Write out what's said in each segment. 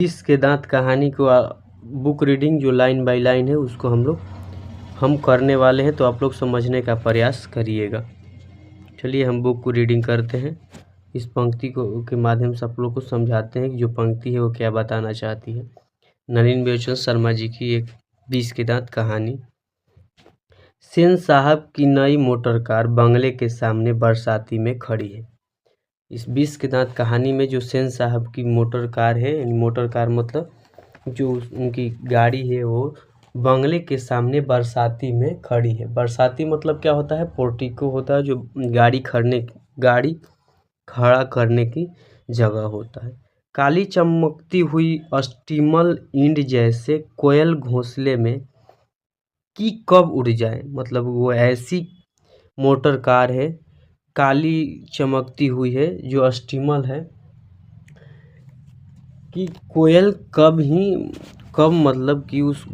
बीस के दांत कहानी को बुक रीडिंग जो लाइन बाय लाइन है उसको हम करने वाले हैं, तो आप लोग समझने का प्रयास करिएगा। चलिए हम बुक को रीडिंग करते हैं। इस पंक्ति को के माध्यम से आप लोग को समझाते हैं कि जो पंक्ति है वो क्या बताना चाहती है। नलिन बेचन शर्मा जी की एक 20 के दांत कहानी। सेन साहब की नई मोटर कार बंगले के सामने बरसाती में खड़ी है। इस 20 के दांत कहानी में जो सेन साहब की मोटर कार है, यानी मोटर कार मतलब जो उनकी गाड़ी है, वो बंगले के सामने बरसाती में खड़ी है। बरसाती मतलब क्या होता है? पोर्टिको होता है, जो गाड़ी खड़ा करने की जगह होता है। काली चमकती हुई स्टीमल इंड जैसे कोयल घोंसले में कि कब उड़ जाए, मतलब वो ऐसी मोटर कार है, काली चमकती हुई है, जो स्टीमल है, कि कोयल कब मतलब कि उस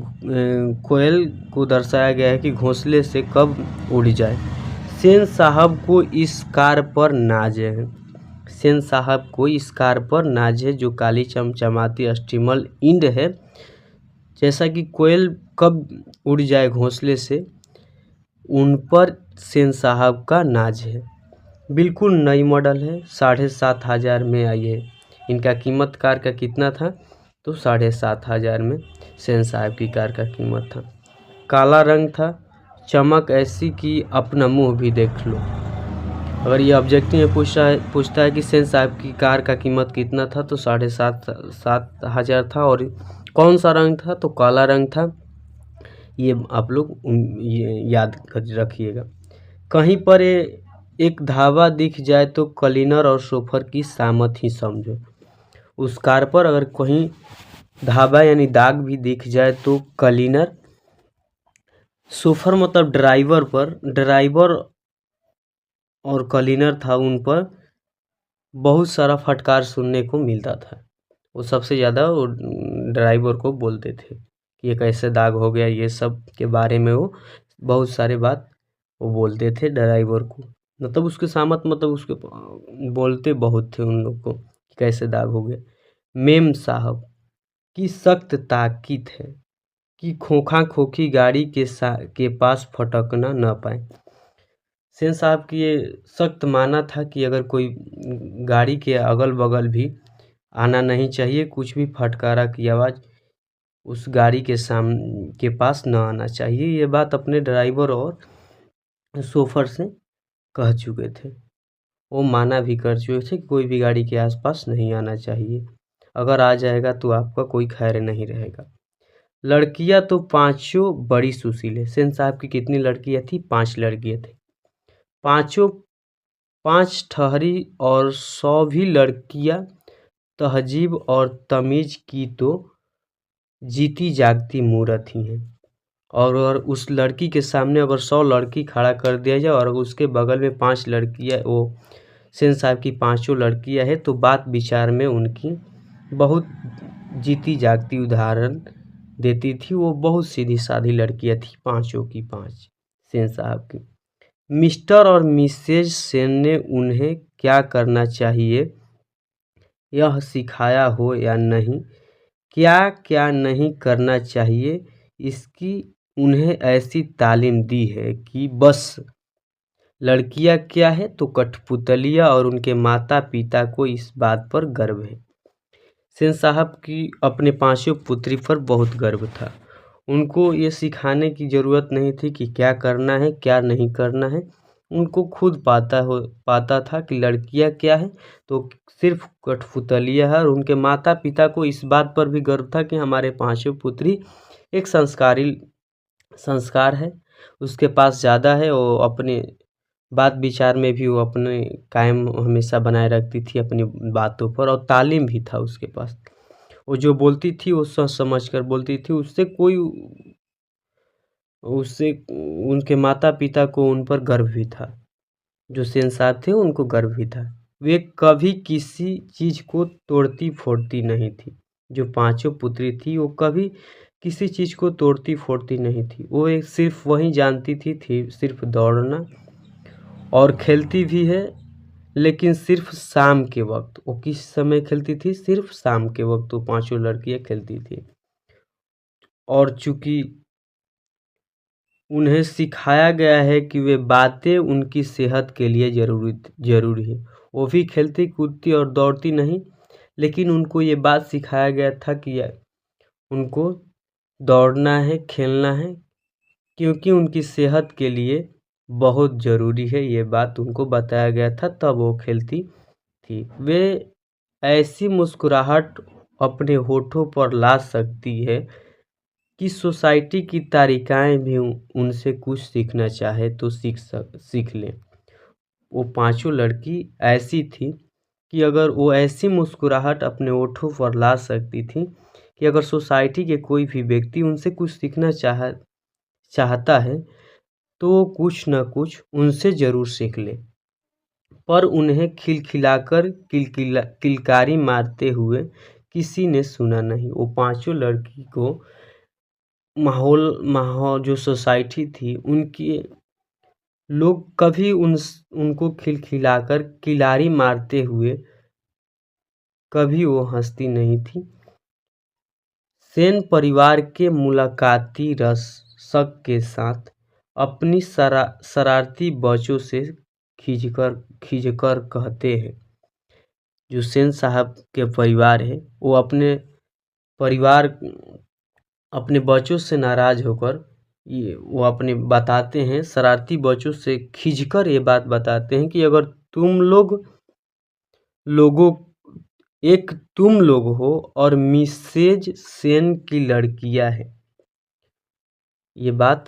कोयल को दर्शाया गया है कि घोंसले से कब उड़ जाए। सेन साहब को इस कार पर नाज है। सेन साहब को इस कार पर नाज है, जो काली चमचमाती स्टीमल इंड है, जैसा कि कोयल कब उड़ जाए घोंसले से, उन पर सेन साहब का नाज है। बिल्कुल नई मॉडल है, 7,500 में आई है। इनका कीमत कार का कितना था? तो 7,500 में सेन साहब की कार का कीमत था। काला रंग था, चमक ऐसी कि अपना मुंह भी देख लो। अगर ये ऑब्जेक्टिव में पूछता है कि सेन साहब की कार का कीमत कितना था, तो 7,500 था। और कौन सा रंग था? तो काला रंग था। ये आप लोग याद रखिएगा। कहीं पर एक धावा दिख जाए तो क्लीनर और शोफर की सामत ही समझो। उस कार पर अगर कहीं धावा यानी दाग भी दिख जाए तो क्लीनर, शोफर मतलब ड्राइवर और क्लीनर था, उन पर बहुत सारा फटकार सुनने को मिलता था। वो सबसे ज़्यादा वो ड्राइवर को बोलते थे कि ये कैसे दाग हो गया, ये सब के बारे में वो बहुत सारे बात वो बोलते थे ड्राइवर को। मतलब उसके सामत मतलब उसके बोलते बहुत थे उन लोग को कि कैसे दाग हो गया। मेम साहब की सख्त ताकीद है कि खोखा खोखी गाड़ी के पास फटकना न पाए। सेन साहब की ये सख्त माना था कि अगर कोई गाड़ी के अगल बगल भी आना नहीं चाहिए, कुछ भी फटकारा की आवाज़ उस गाड़ी के पास न आना चाहिए। ये बात अपने ड्राइवर और शोफर से कह चुके थे। वो माना भी कर चुके थे कि कोई भी गाड़ी के आसपास नहीं आना चाहिए, अगर आ जाएगा तो आपका कोई खैर नहीं रहेगा। लड़कियां तो पांचों बड़ी सुशील है। सेन साहब की कितनी लड़कियां थी? 5 लड़कियां थी। पांचों 5 ठहरी और 100 भी लड़कियां तहजीब और तमीज की तो जीती जागती मूरत ही हैं। और उस लड़की के सामने अगर 100 लड़की खड़ा कर दिया जाए और उसके बगल में 5 लड़कियां, वो सेन साहब की पांचों लड़कियां हैं, तो बात विचार में उनकी बहुत जीती जागती उदाहरण देती थी। वो बहुत सीधी सादी लड़कियां थी, पांचों की 5 सेन साहब की। मिस्टर और मिसेज सेन ने उन्हें क्या करना चाहिए यह सिखाया हो या नहीं, क्या क्या नहीं करना चाहिए, इसकी उन्हें ऐसी तालीम दी है कि बस। लड़कियां क्या है? तो कठपुतलियां, और उनके माता पिता को इस बात पर गर्व है। सेन साहब की अपने पांचों पुत्री पर बहुत गर्व था। उनको ये सिखाने की ज़रूरत नहीं थी कि क्या करना है क्या नहीं करना है। उनको खुद पाता था कि लड़कियां क्या है, तो सिर्फ कठपुतलियां है। और उनके माता पिता को इस बात पर भी गर्व था कि हमारे पांचों पुत्री एक संस्कार है उसके पास ज़्यादा है। वो अपने बात विचार में भी वो अपने कायम हमेशा बनाए रखती थी अपनी बातों पर, और तालीम भी था उसके पास। वो जो बोलती थी वो सोच समझ कर बोलती थी। उससे उनके माता पिता को उन पर गर्व भी था। जो सेन साहब थे उनको गर्व भी था। वे कभी किसी चीज़ को तोड़ती फोड़ती नहीं थी। जो पांचों पुत्री थी वो कभी किसी चीज़ को तोड़ती फोड़ती नहीं थी। वो एक सिर्फ वही जानती थी सिर्फ दौड़ना, और खेलती भी है लेकिन सिर्फ शाम के वक्त। वो किस समय खेलती थी? सिर्फ शाम के वक्त वो पांचों लड़कियां खेलती थी। और चूंकि उन्हें सिखाया गया है कि वे बातें उनकी सेहत के लिए जरूरी है। वो भी खेलती कूदती और दौड़ती नहीं, लेकिन उनको ये बात सिखाया गया था कि उनको दौड़ना है, खेलना है, क्योंकि उनकी सेहत के लिए बहुत ज़रूरी है। ये बात उनको बताया गया था, तब वो खेलती थी। वे ऐसी मुस्कुराहट अपने होठों पर ला सकती है कि सोसाइटी की तारिकाएं भी उनसे कुछ सीखना चाहे तो सीख लें। वो पांचों लड़की ऐसी थी कि अगर वो ऐसी मुस्कुराहट अपने होठों पर ला सकती थी कि अगर सोसाइटी के कोई भी व्यक्ति उनसे कुछ सीखना चाहता है तो वो कुछ न कुछ उनसे ज़रूर सीख ले। पर उन्हें खिलखिलाकर किलकारी मारते हुए किसी ने सुना नहीं। वो पांचों लड़की को माहौल जो सोसाइटी थी उनकी लोग कभी उनको खिलखिलाकर किलारी मारते हुए कभी वो हंसती नहीं थी। सेन परिवार के मुलाकाती रक्षक के साथ अपनी शरारती बच्चों से खींचकर कहते हैं। जो सेन साहब के परिवार है वो अपने बच्चों से नाराज होकर वो अपने बताते हैं, शरारती बच्चों से खींचकर ये बात बताते हैं कि अगर तुम लोग हो और मिसेज सेन की लड़कियां हैं। ये बात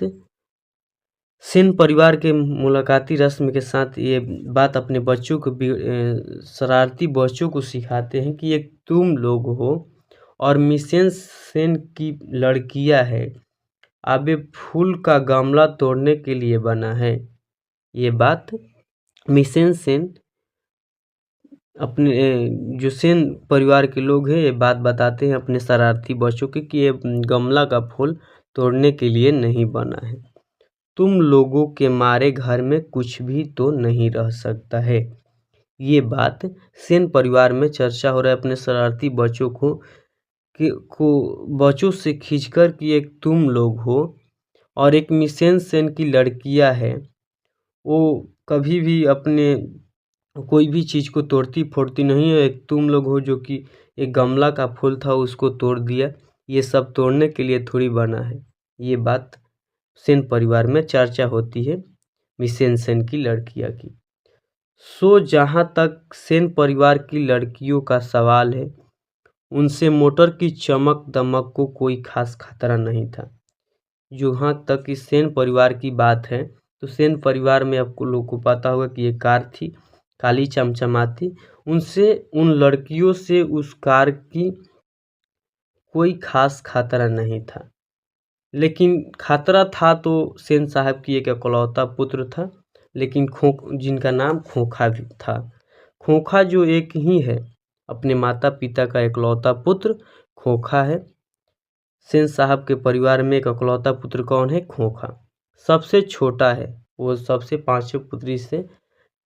सेन परिवार के मुलाकाती रस्म के साथ ये बात अपने बच्चों को शरारती बच्चों को सिखाते हैं कि एक तुम लोग हो और मिसेस सेन की लड़कियां है। अब ये फूल का गमला तोड़ने के लिए बना है। ये बात मिसेस सेन अपने जो सेन परिवार के लोग हैं ये बात बताते हैं अपने शरारती बच्चों के कि ये गमला का फूल तोड़ने के लिए नहीं बना है। तुम लोगों के मारे घर में कुछ भी तो नहीं रह सकता है। ये बात सेन परिवार में चर्चा हो रहा है अपने शरारती बच्चों बच्चों से खींचकर कि एक तुम लोग हो और एक मिसेस सेन की लड़कियां है। वो कभी भी अपने कोई भी चीज़ को तोड़ती फोड़ती नहीं है। एक तुम लोग हो जो कि एक गमला का फूल था उसको तोड़ दिया। ये सब तोड़ने के लिए थोड़ी बना है। ये बात सेन परिवार में चर्चा होती है मिसेस सेन की लड़कियां की। जहां तक सेन परिवार की लड़कियों का सवाल है, उनसे मोटर की चमक दमक को कोई खास खतरा नहीं था। जहाँ तक इस सेन परिवार की बात है तो सेन परिवार में आपको लोगों को पता होगा कि ये कार थी काली चमचमाती। उन लड़कियों से उस कार की कोई खास खतरा नहीं था, लेकिन खतरा था तो सेन साहब की एक इकलौता पुत्र था, लेकिन जिनका नाम खोखा भी था। खोखा जो एक ही है, अपने माता पिता का इकलौता पुत्र खोखा है। सेन साहब के परिवार में एक इकलौता पुत्र कौन है? खोखा। सबसे छोटा है वो, सबसे पांचों पुत्री से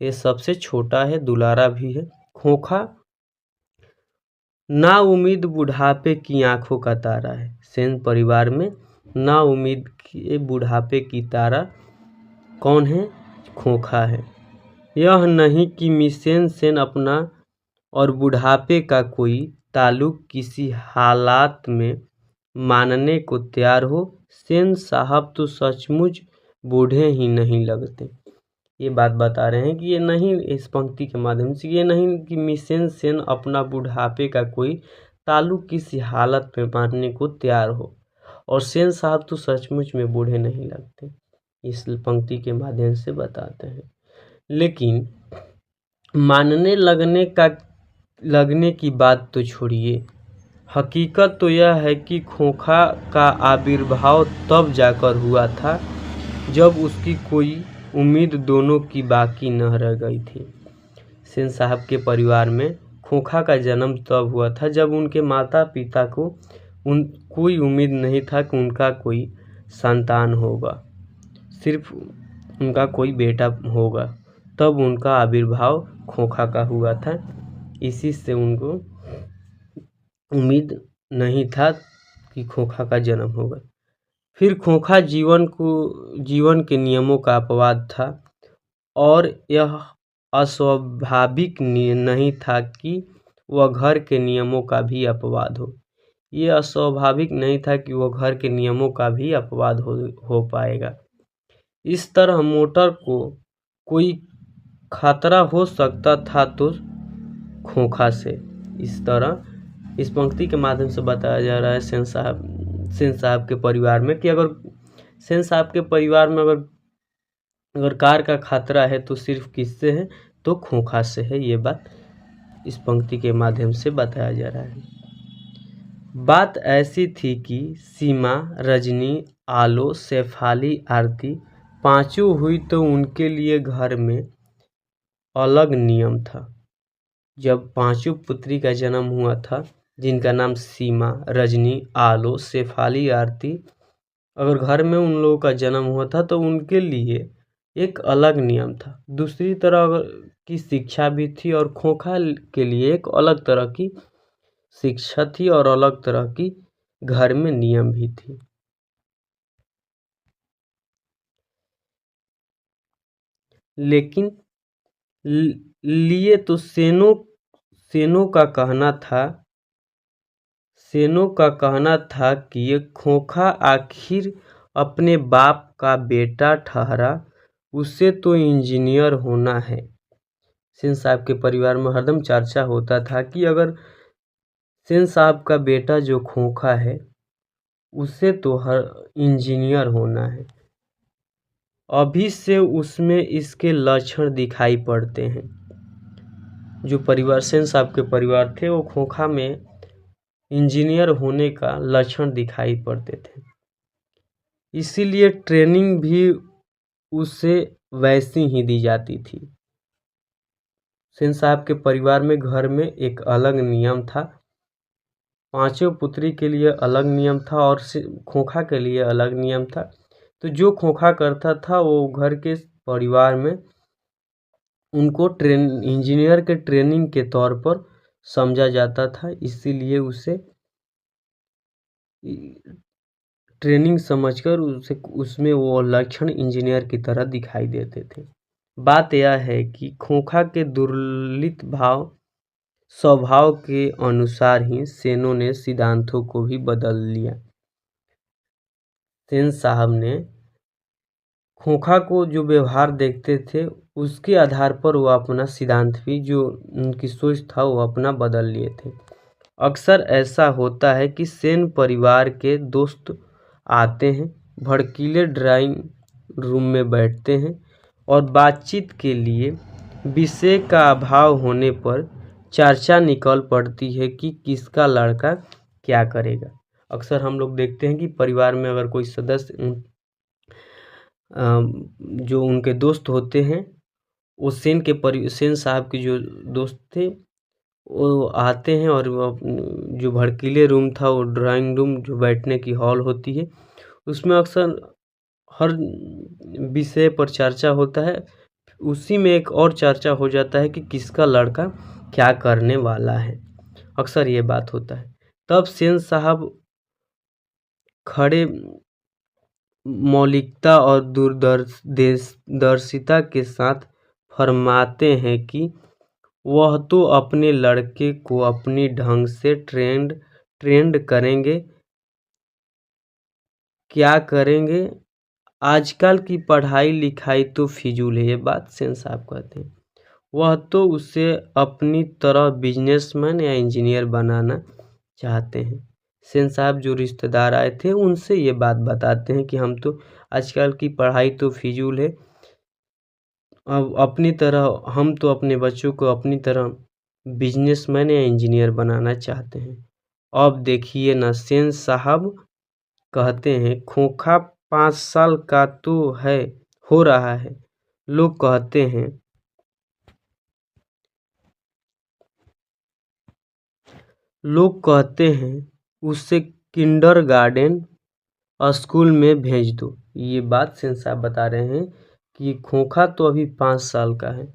ये सबसे छोटा है, दुलारा भी है। खोखा ना उम्मीद बुढ़ापे की आंखों का तारा है। सेन परिवार में ना उम्मीद के बुढ़ापे की तारा कौन है? खोखा है। यह नहीं कि मिसेस सेन अपना और बुढ़ापे का कोई ताल्लुक किसी हालात में मानने को तैयार हो। सेन साहब तो सचमुच बूढ़े ही नहीं लगते। ये बात बता रहे हैं कि ये नहीं, इस पंक्ति के माध्यम से ये नहीं कि मिसेस सेन अपना बुढ़ापे का कोई ताल्लुक किसी हालत में मानने को तैयार हो, और सेन साहब तो सचमुच में बूढ़े नहीं लगते। इस पंक्ति के माध्यम से बताते हैं। लेकिन मानने लगने की बात तो छोड़िए, हकीकत तो यह है कि खोखा का आविर्भाव तब जाकर हुआ था जब उसकी कोई उम्मीद दोनों की बाकी न रह गई थी। सेन साहब के परिवार में खोखा का जन्म तब हुआ था जब उनके माता पिता को कोई उम्मीद नहीं था कि उनका कोई संतान होगा, सिर्फ उनका कोई बेटा होगा। तब उनका आविर्भाव खोखा का हुआ था। इसी से उनको उम्मीद नहीं था कि खोखा का जन्म होगा। फिर खोखा जीवन के नियमों का अपवाद था और यह अस्वाभाविक नहीं था कि वह घर के नियमों का भी अपवाद हो। ये अस्वाभाविक नहीं था कि वह घर के नियमों का भी अपवाद हो पाएगा। इस तरह मोटर को कोई खतरा हो सकता था तो खोखा से। इस तरह इस पंक्ति के माध्यम से बताया जा रहा है सेन साहब के परिवार में कि अगर सेन साहब के परिवार में अगर कार का खतरा है तो सिर्फ किससे है, तो खोखा से है। ये बात इस पंक्ति के माध्यम से बताया जा रहा है। बात ऐसी थी कि सीमा, रजनी, आलो, शेफाली, आरती पांचों हुई तो उनके लिए घर में अलग नियम था। जब पांचों पुत्री का जन्म हुआ था, जिनका नाम सीमा, रजनी, आलो, शेफाली, आरती, अगर घर में उन लोगों का जन्म हुआ था तो उनके लिए एक अलग नियम था। दूसरी तरह की शिक्षा भी थी और खोखा के लिए एक अलग तरह की शिक्षा थी और अलग तरह की घर में नियम भी थी। लेकिन लिए तो सेनों का कहना था कि ये खोखा आखिर अपने बाप का बेटा ठहरा, उसे तो इंजीनियर होना है। सेन साहब के परिवार में हरदम चर्चा होता था कि अगर सेन साहब का बेटा जो खोखा है उसे तो इंजीनियर होना है। अभी से उसमें इसके लक्षण दिखाई पड़ते हैं। जो परिवार सेन साहब के परिवार थे वो खोखा में इंजीनियर होने का लक्षण दिखाई पड़ते थे। इसीलिए ट्रेनिंग भी उसे वैसी ही दी जाती थी। सेन साहब के परिवार में घर में एक अलग नियम था। पांचों पुत्री के लिए अलग नियम था और खोखा के लिए अलग नियम था। तो जो खोखा करता था वो घर के परिवार में उनको इंजीनियर के ट्रेनिंग के तौर पर समझा जाता था, इसीलिए उसे ट्रेनिंग समझकर उसमें वो लक्षण इंजीनियर की तरह दिखाई देते थे। बात यह है कि खोखा के दुर्ललित स्वभाव के अनुसार ही सेनों ने सिद्धांतों को भी बदल लिया। सेन साहब ने खोखा को जो व्यवहार देखते थे उसके आधार पर वो अपना सिद्धांत भी, जो उनकी सोच था, वो अपना बदल लिए थे। अक्सर ऐसा होता है कि सेन परिवार के दोस्त आते हैं, भड़कीले ड्राइंग रूम में बैठते हैं और बातचीत के लिए विषय का अभाव होने पर चर्चा निकल पड़ती है कि किसका लड़का क्या करेगा। अक्सर हम लोग देखते हैं कि परिवार में अगर कोई सदस्य जो उनके दोस्त होते हैं, वो सेन साहब के जो दोस्त थे वो आते हैं और जो भड़कीले रूम था, वो ड्राइंग रूम जो बैठने की हॉल होती है, उसमें अक्सर हर विषय पर चर्चा होता है। उसी में एक और चर्चा हो जाता है कि किसका लड़का क्या करने वाला है। अक्सर ये बात होता है। तब सेन साहब खड़े मौलिकता और दूरदर्शिता के साथ फरमाते हैं कि वह तो अपने लड़के को अपनी ढंग से ट्रेंड करेंगे। क्या करेंगे? आजकल की पढ़ाई लिखाई तो फिजूल है। ये बात सेन साहब कहते हैं। वह तो उसे अपनी तरह बिजनेसमैन या इंजीनियर बनाना चाहते हैं। सेन साहब जो रिश्तेदार आए थे उनसे ये बात बताते हैं कि हम तो आजकल की पढ़ाई तो फिजूल है, अब अपनी तरह हम तो अपने बच्चों को अपनी तरह बिजनेसमैन या इंजीनियर बनाना चाहते हैं। अब देखिए ना, सेन साहब कहते हैं खोखा 5 साल का तो हो रहा है। लोग कहते हैं उसे किंडरगार्टन स्कूल में भेज दो। ये बात सेन साहब बता रहे हैं कि खोखा तो अभी 5 साल का है,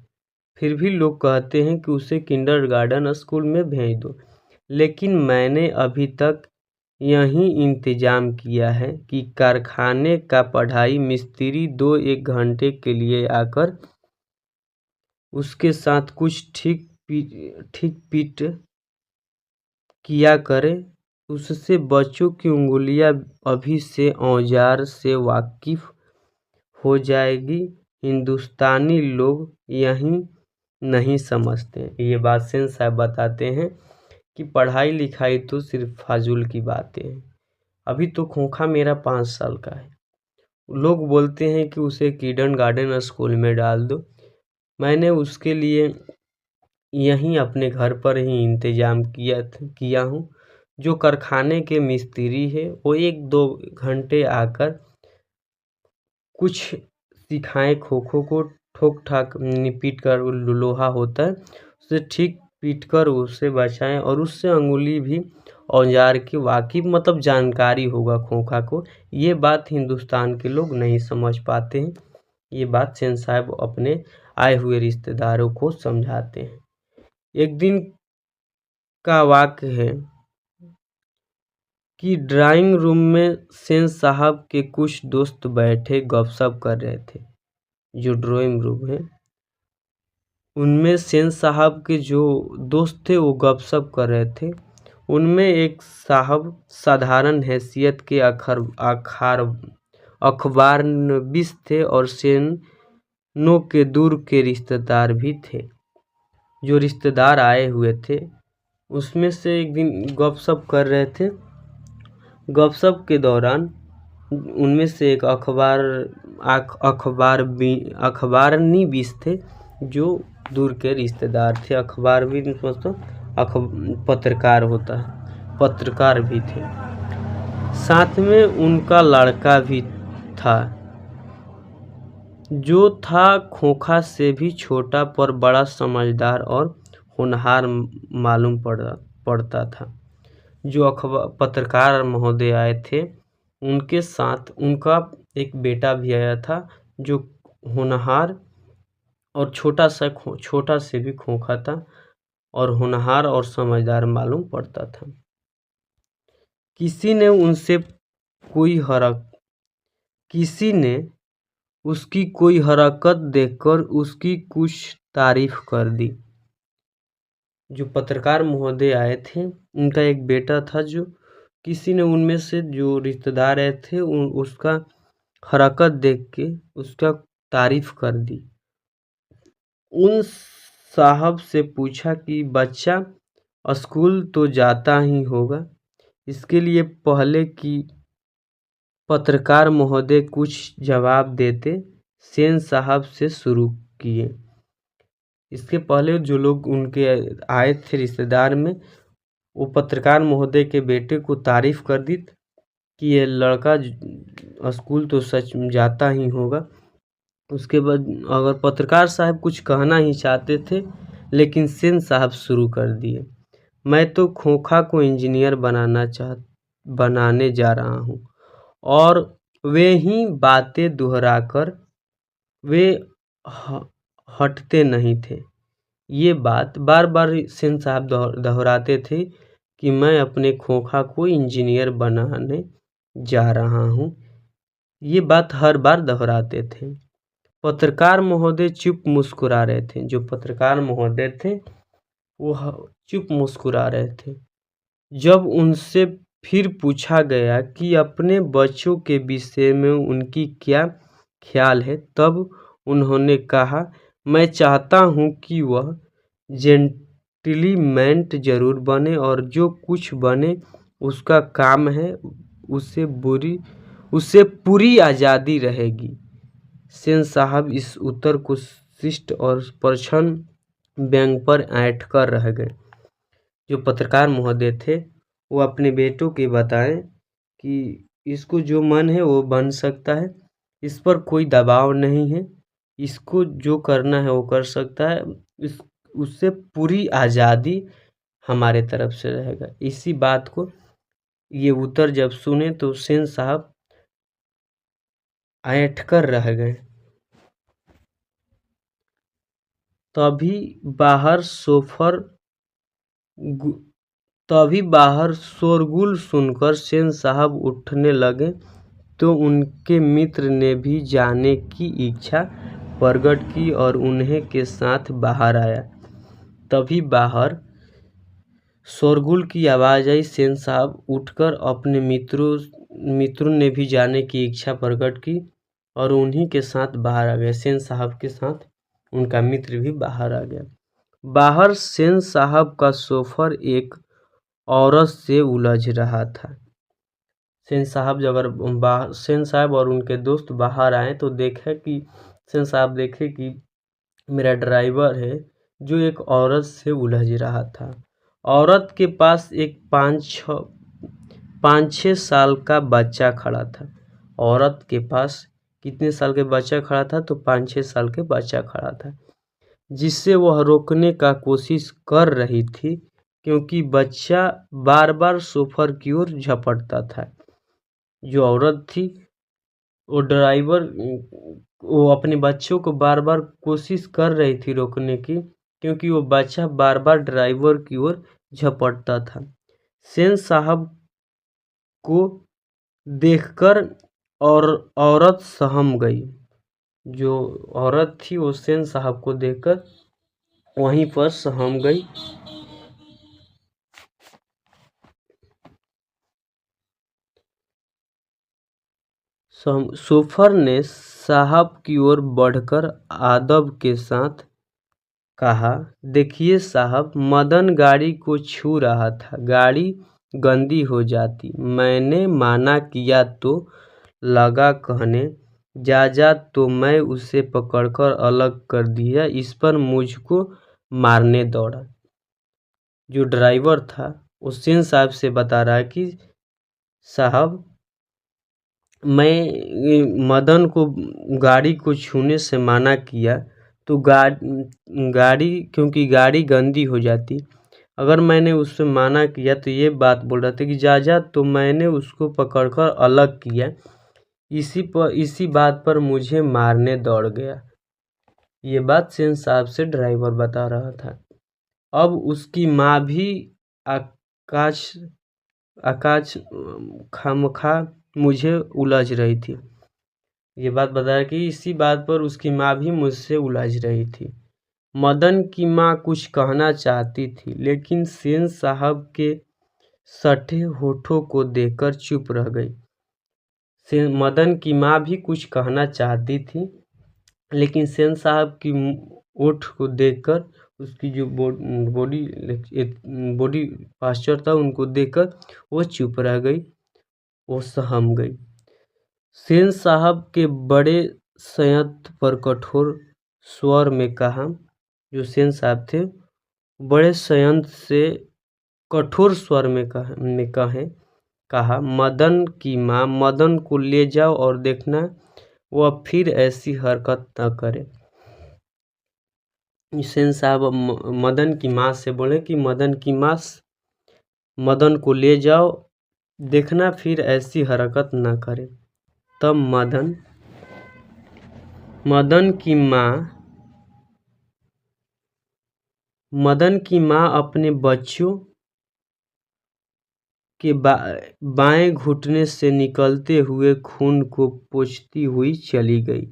फिर भी लोग कहते हैं कि उसे किंडरगार्टन स्कूल में भेज दो। लेकिन मैंने अभी तक यही इंतज़ाम किया है कि कारखाने का पढ़ाई मिस्त्री 2-1 घंटे के लिए आकर उसके साथ कुछ ठीक-पीट किया करे। उससे बच्चों की उँगलियाँ अभी से औजार से वाकिफ़ हो जाएगी। हिंदुस्तानी लोग यही नहीं समझते। ये बात सेन साहब बताते हैं कि पढ़ाई लिखाई तो सिर्फ फाजुल की बातें हैं। अभी तो खोखा मेरा 5 साल का है। लोग बोलते हैं कि उसे किंडरगार्टन स्कूल में डाल दो। मैंने उसके लिए यहीं अपने घर पर ही इंतज़ाम किया हूँ। जो कारखाने के मिस्त्री है वो 1-2 घंटे आकर कुछ सिखाएँ खो-खो को ठोक-ठाक पीट कर लोहा होता है उसे ठीक पीट कर उसे बचाएँ और उससे अंगुली भी औजार की वाकिफ़ मतलब जानकारी होगा खोखा को। ये बात हिंदुस्तान के लोग नहीं समझ पाते हैं। ये बात सेन साहब अपने आए हुए रिश्तेदारों को समझाते हैं। एक दिन का वाक़या है कि ड्राइंग रूम में सेन साहब के कुछ दोस्त बैठे गपशप कर रहे थे। जो ड्राइंग रूम है उनमें सेन साहब के जो दोस्त थे वो गपशप कर रहे थे। उनमें एक साहब साधारण हैसियत के अखबारनवीस थे और सेनों के दूर के रिश्तेदार भी थे। जो रिश्तेदार आए हुए थे उसमें से एक दिन गपशप कर रहे थे। गपशप के दौरान उनमें से एक अखबारनवीस थे जो दूर के रिश्तेदार थे। अखबारनवीस मतलब पत्रकार होता है, पत्रकार भी थे। साथ में उनका लड़का भी था जो था खोखा से भी छोटा पर बड़ा समझदार और होनहार मालूम पड़ता था। जो पत्रकार महोदय आए थे उनके साथ उनका एक बेटा भी आया था जो होनहार और छोटा से भी खोखा था और होनहार और समझदार मालूम पड़ता था। किसी ने उसकी कोई हरकत देखकर उसकी कुछ तारीफ कर दी। जो पत्रकार महोदय आए थे उनका एक बेटा था जो किसी ने उनमें से जो रिश्तेदार आए थे उसका हरकत देख के उसका तारीफ कर दी। उन साहब से पूछा कि बच्चा स्कूल तो जाता ही होगा। इसके लिए पहले कि पत्रकार महोदय कुछ जवाब देते सेन साहब से शुरू किए। इसके पहले जो लोग उनके आए थे रिश्तेदार में वो पत्रकार महोदय के बेटे को तारीफ कर दी कि ये लड़का स्कूल तो सच में जाता ही होगा। उसके बाद अगर पत्रकार साहब कुछ कहना ही चाहते थे लेकिन सेन साहब शुरू कर दिए। मैं तो खोखा को इंजीनियर बनाने जा रहा हूँ। और वे ही बातें दोहराकर वे हटते नहीं थे। ये बात बार बार सेन साहब दोहराते थे कि मैं अपने खोखा को इंजीनियर बनाने जा रहा हूँ। ये बात हर बार दोहराते थे। पत्रकार महोदय चुप मुस्कुरा रहे थे। जो पत्रकार महोदय थे वो चुप मुस्कुरा रहे थे। जब उनसे फिर पूछा गया कि अपने बच्चों के विषय में उनकी क्या ख्याल है तब उन्होंने कहा, मैं चाहता हूँ कि वह जेंटिलमैन जरूर बने और जो कुछ बने उसका काम है उसे पूरी आज़ादी रहेगी। सेन साहब इस उत्तर को शिष्ट और प्रच्छन्न व्यंग पर ऐंठ कर रह गए। जो पत्रकार महोदय थे वो अपने बेटों के बताएं कि इसको जो मन है वो बन सकता है, इस पर कोई दबाव नहीं है, इसको जो करना है वो कर सकता है, उससे पूरी आज़ादी हमारे तरफ से रहेगा। इसी बात को ये उत्तर जब सुने तो सेन साहब ऐंठ कर रह गए। तभी बाहर सोफर गु- तभी बाहर शोरगुल सुनकर सेन साहब उठने लगे तो उनके मित्र ने भी जाने की इच्छा प्रकट की और उन्हें के साथ बाहर आया। तभी बाहर शोरगुल की आवाज़ आई। सेन साहब उठकर अपने मित्रों ने भी जाने की इच्छा प्रकट की और उन्हीं के साथ बाहर आ गए। सेन साहब के साथ उनका मित्र भी बाहर आ गया। बाहर सेन साहब का सोफर एक औरत से उलझ रहा था। सेन साहब और उनके दोस्त बाहर आए तो सेन साहब देखे कि मेरा ड्राइवर है जो एक औरत से उलझ रहा था। औरत के पास एक 5-6 साल का बच्चा खड़ा था। औरत के पास कितने साल के बच्चा खड़ा था? तो 5-6 साल के बच्चा खड़ा था, जिससे वह रोकने का कोशिश कर रही थी क्योंकि बच्चा बार बार सोफर की ओर झपटता था। जो औरत थी वो अपने बच्चों को बार बार कोशिश कर रही थी रोकने की क्योंकि वो बच्चा बार बार ड्राइवर की ओर झपटता था। सेन साहब को देखकर और औरत सहम गई। जो औरत थी वो सेन साहब को देखकर वहीं पर सहम गई। सोफर ने साहब की ओर बढ़कर अदब के साथ कहा, देखिए साहब, मदन गाड़ी को छू रहा था, गाड़ी गंदी हो जाती। मैंने माना किया तो लगा कहने, जा तो मैं उसे पकड़कर अलग कर दिया। इस पर मुझको मारने दौड़ा। जो ड्राइवर था वो सेन साहब से बता रहा है कि साहब, मैं मदन को गाड़ी को छूने से मना किया तो गाड़ी क्योंकि गाड़ी गंदी हो जाती। अगर मैंने उससे मना किया तो ये बात बोल रहा था कि जा तो मैंने उसको पकड़कर अलग किया। इसी बात पर मुझे मारने दौड़ गया। ये बात सेन साहब से ड्राइवर बता रहा था। अब उसकी माँ भी आकाश खामखा मुझे उलझ रही थी। ये बात बताया कि इसी बात पर उसकी माँ भी मुझसे उलझ रही थी। मदन की माँ कुछ कहना चाहती थी लेकिन सेन साहब के सटे होठों को देखकर चुप रह गई। मदन की माँ भी कुछ कहना चाहती थी लेकिन सेन साहब की ओठ को देखकर, उसकी जो बॉडी पास्चर था उनको देखकर वो चुप रह गई, वो सहम गई। सेन साहब के बड़े संयंत्र पर कठोर स्वर में कहा, जो सेन साहब थे बड़े संयंत्र से कठोर स्वर में कहा, मदन की माँ, मदन को ले जाओ और देखना वह फिर ऐसी हरकत न करे। सेन साहब मदन की माँ से बोले कि मदन की माँ, मदन को ले जाओ, देखना फिर ऐसी हरकत न करे। तब मदन की माँ अपने बच्चों के बाएं घुटने से निकलते हुए खून को पोंछती हुई चली गई।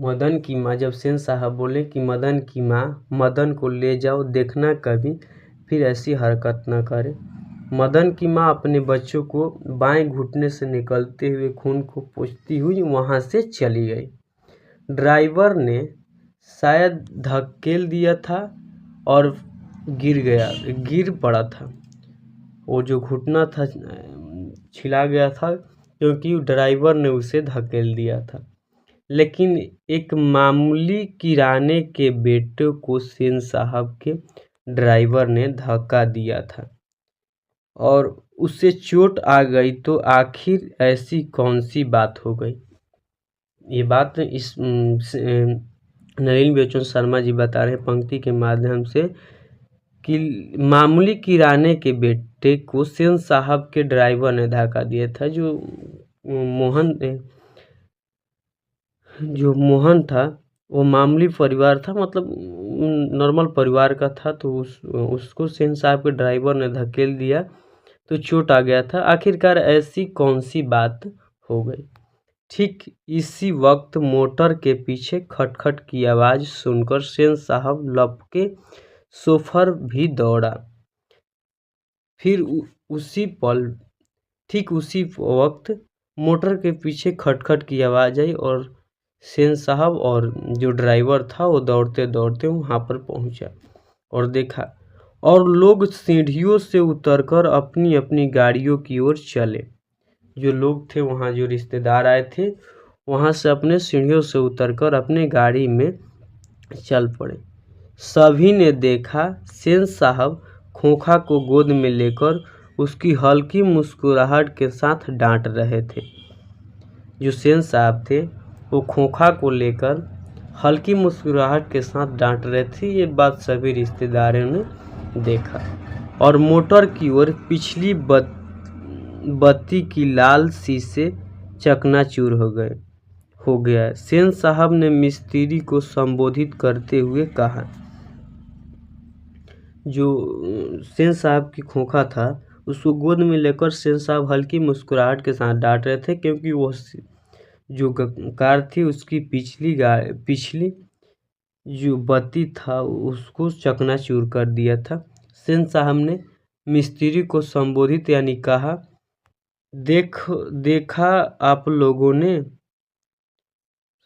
मदन की माँ, जब सेन साहब बोले कि मदन की माँ, मदन को ले जाओ, देखना कभी फिर ऐसी हरकत न करे। मदन की माँ अपने बच्चों को बाएं घुटने से निकलते हुए खून को पोंछती हुई वहाँ से चली गई। ड्राइवर ने शायद धकेल दिया था और गिर पड़ा था। वो जो घुटना था छिला गया था क्योंकि ड्राइवर ने उसे धकेल दिया था। लेकिन एक मामूली किराने के बेटे को सेन साहब के ड्राइवर ने धक्का दिया था और उससे चोट आ गई, तो आखिर ऐसी कौन सी बात हो गई। ये बात इस नलिनी बेचन शर्मा जी बता रहे हैं पंक्ति के माध्यम से कि मामूली किराने के बेटे को सेन साहब के ड्राइवर ने धक्का दिया था। जो मोहन था वो मामूली परिवार था, मतलब नॉर्मल परिवार का था, तो उसको सेन साहब के ड्राइवर ने धकेल दिया तो चोट आ गया था। आखिरकार ऐसी कौन सी बात हो गई। ठीक इसी वक्त मोटर के पीछे खटखट की आवाज़ सुनकर सेन साहब लपके सोफर भी दौड़ा। फिर उसी पल ठीक उसी वक्त मोटर के पीछे खटखट की आवाज़ आई और सेन साहब और जो ड्राइवर था वो दौड़ते दौड़ते वहाँ पर पहुँचा और देखा, और लोग सीढ़ियों से उतरकर अपनी अपनी गाड़ियों की ओर चले। जो लोग थे वहाँ, जो रिश्तेदार आए थे, वहाँ से अपने सीढ़ियों से उतरकर अपने गाड़ी में चल पड़े। सभी ने देखा सेन साहब खोखा को गोद में लेकर उसकी हल्की मुस्कुराहट के साथ डांट रहे थे। जो सेन साहब थे वो खोखा को लेकर हल्की मुस्कुराहट के साथ डांट रहे थे। ये बात सभी रिश्तेदारों ने देखा और मोटर की ओर पिछली बत्ती की लाल शीशे चकनाचूर हो गया। सेन साहब ने मिस्त्री को संबोधित करते हुए कहा। जो सेन साहब की खोखा था उसको गोद में लेकर सेन साहब हल्की मुस्कुराहट के साथ डांट रहे थे, क्योंकि वो जो कार थी उसकी पिछली जो बत्ती था उसको चकनाचूर कर दिया था। सेन साहब ने मिस्त्री को संबोधित यानी कहा, देखा आप लोगों ने,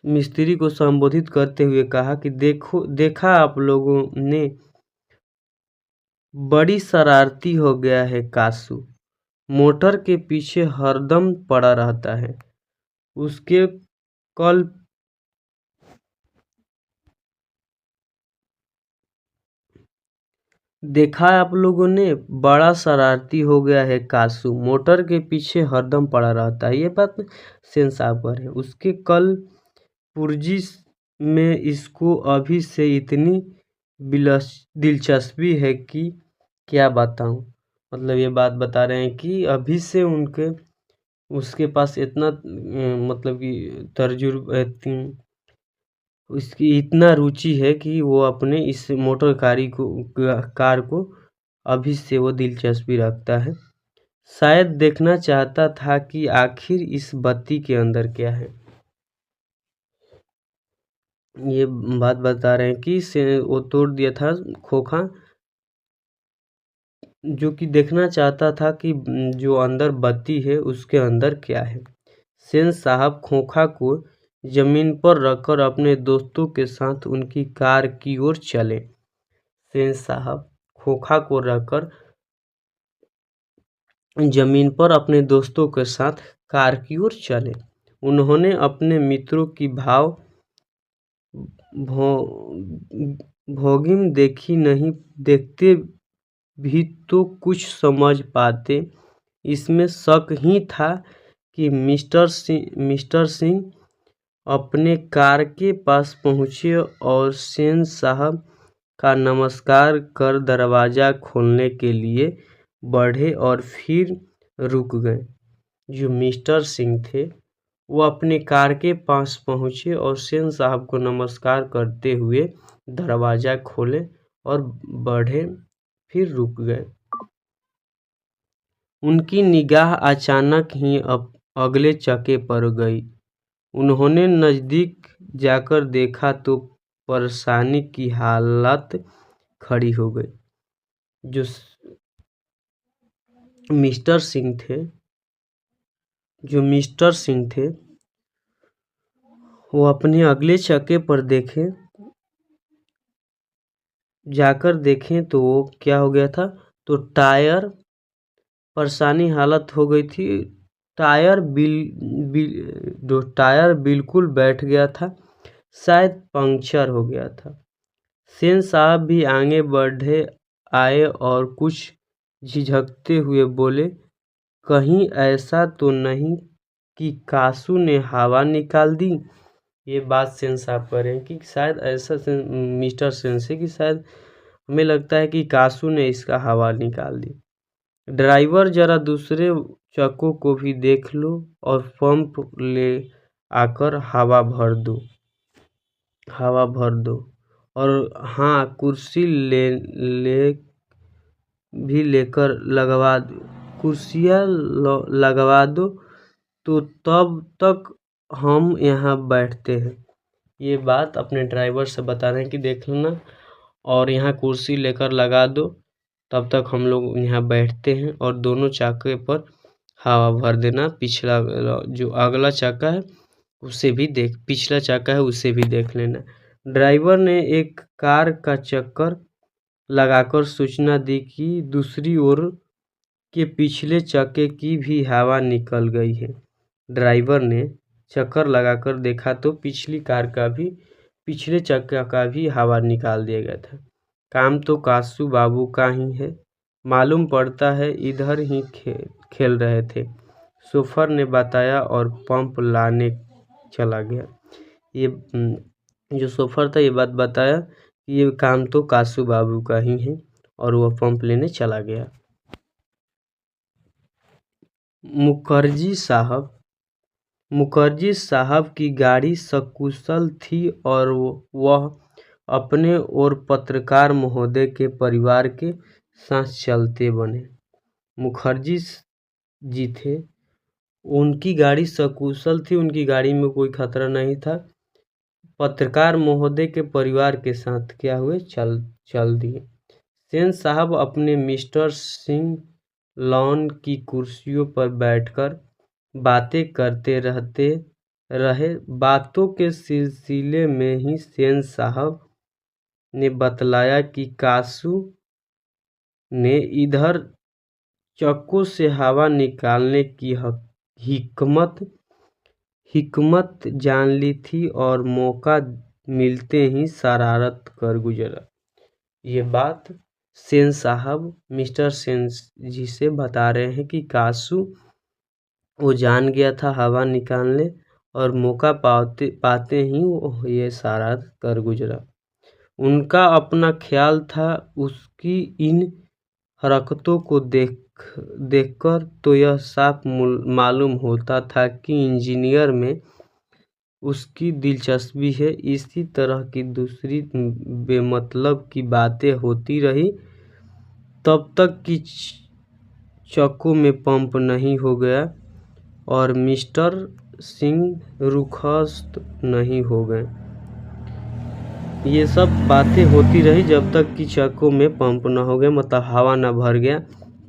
मिस्त्री को संबोधित करते हुए कहा कि देखा आप लोगों ने, बड़ी शरारती हो गया है कासू, मोटर के पीछे हरदम पड़ा रहता है। उसके कल देखा आप लोगों ने, बड़ा शरारती हो गया है कासू, मोटर के पीछे हरदम पड़ा रहता है। ये बात सेन साहब कह रहे हैं। उसके कल पुर्जी में इसको अभी से इतनी दिलचस्पी है कि क्या बताऊं। मतलब ये बात बता रहे हैं कि अभी से उसके पास इतना मतलब कि तजुर्बा, उसकी इतना रुचि है कि वो अपने इस मोटर कार को अभी से वो दिलचस्पी रखता है। शायद देखना चाहता था कि आखिर इस बत्ती के अंदर क्या है। ये बात बता रहे हैं कि वो तोड़ दिया था खोखा, जो कि देखना चाहता था कि जो अंदर बत्ती है उसके अंदर क्या है। सेन साहब खोखा को जमीन पर रखकर अपने दोस्तों के साथ उनकी कार की ओर चले। सेन साहब खोखा को रखकर जमीन पर अपने दोस्तों के साथ कार की ओर चले। उन्होंने अपने मित्रों की भोगिम देखी नहीं, देखते भी तो कुछ समझ पाते। इसमें शक ही था कि मिस्टर सिंह अपने कार के पास पहुँचे और सेन साहब का नमस्कार कर दरवाज़ा खोलने के लिए बढ़े और फिर रुक गए। जो मिस्टर सिंह थे वो अपने कार के पास पहुँचे और सेन साहब को नमस्कार करते हुए दरवाज़ा खोले और बढ़े, फिर रुक गए। उनकी निगाह अचानक ही अगले चक्के पर गई। उन्होंने नज़दीक जाकर देखा तो परेशानी की हालत खड़ी हो गई। जो मिस्टर सिंह थे वो अपने अगले चक्के पर जाकर देखें तो वो क्या हो गया था, तो परेशानी हालत हो गई थी। टायर बिल्कुल बैठ गया था, शायद पंक्चर हो गया था। सेन साहब भी आगे बढ़े आए और कुछ झिझकते हुए बोले, कहीं ऐसा तो नहीं कि कासू ने हवा निकाल दी। ये बात सेन साहब कह रहे हैं कि शायद ऐसा मिस्टर सेन से कि शायद हमें लगता है कि कासू ने इसका हवा निकाल दी। ड्राइवर जरा दूसरे चक्कों को भी देख लो और पंप ले आकर हवा भर दो। हवा भर दो। और हाँ, कुर्सी ले भी लेकर लगवा दो, कुर्सियाँ लगवा दो, तो तब तक हम यहाँ बैठते हैं। ये बात अपने ड्राइवर से बता रहे हैं कि देख लेना और यहाँ कुर्सी लेकर लगा दो, तब तक हम लोग यहाँ बैठते हैं और दोनों चाके पर हवा भर देना। पिछला जो अगला चाका है उसे भी पिछला चाका है उसे भी देख लेना। ड्राइवर ने एक कार का चक्कर लगाकर सूचना दी कि दूसरी ओर के पिछले चक्के की भी हवा निकल गई है। ड्राइवर ने चक्कर लगाकर देखा तो पिछली कार का भी पिछले चक्का का भी हवा निकाल दिया गया था। काम तो कासू बाबू का ही है, मालूम पड़ता है इधर ही खेल रहे थे, शोफर ने बताया और पंप लाने चला गया। ये जो शोफर था ये बात बताया कि ये काम तो कासू बाबू का ही है और वह पंप लेने चला गया। मुखर्जी साहब की गाड़ी सकुशल थी और वह अपने और पत्रकार महोदय के परिवार के साथ चलते बने। मुखर्जी जी थे, उनकी गाड़ी सकुशल थी, उनकी गाड़ी में कोई खतरा नहीं था। पत्रकार महोदय के परिवार के साथ क्या हुए, चल दिए। सेन साहब अपने मिस्टर सिंह लॉन की कुर्सियों पर बैठकर बातें करते रहे। बातों के सिलसिले में ही सेन साहब ने बतलाया कि कासू ने इधर चक्कों से हवा निकालने की हिकमत जान ली थी और मौका मिलते ही शरारत कर गुजरा। ये बात सेन साहब मिस्टर सेन जी से बता रहे हैं कि कासू वो जान गया था हवा निकालने और मौका पाते ही वो ये शरारत कर गुजरा। उनका अपना ख्याल था, उसकी इन हरकतों को देखकर तो यह साफ मालूम होता था कि इंजीनियर में उसकी दिलचस्पी है। इसी तरह की दूसरी बेमतलब की बातें होती रही तब तक कि चक्कों में पंप नहीं हो गया और मिस्टर सिंह रुखस्त नहीं हो गए। ये सब बातें होती रही जब तक कि चक्कों में पंप ना हो गया, मतलब हवा ना भर गया,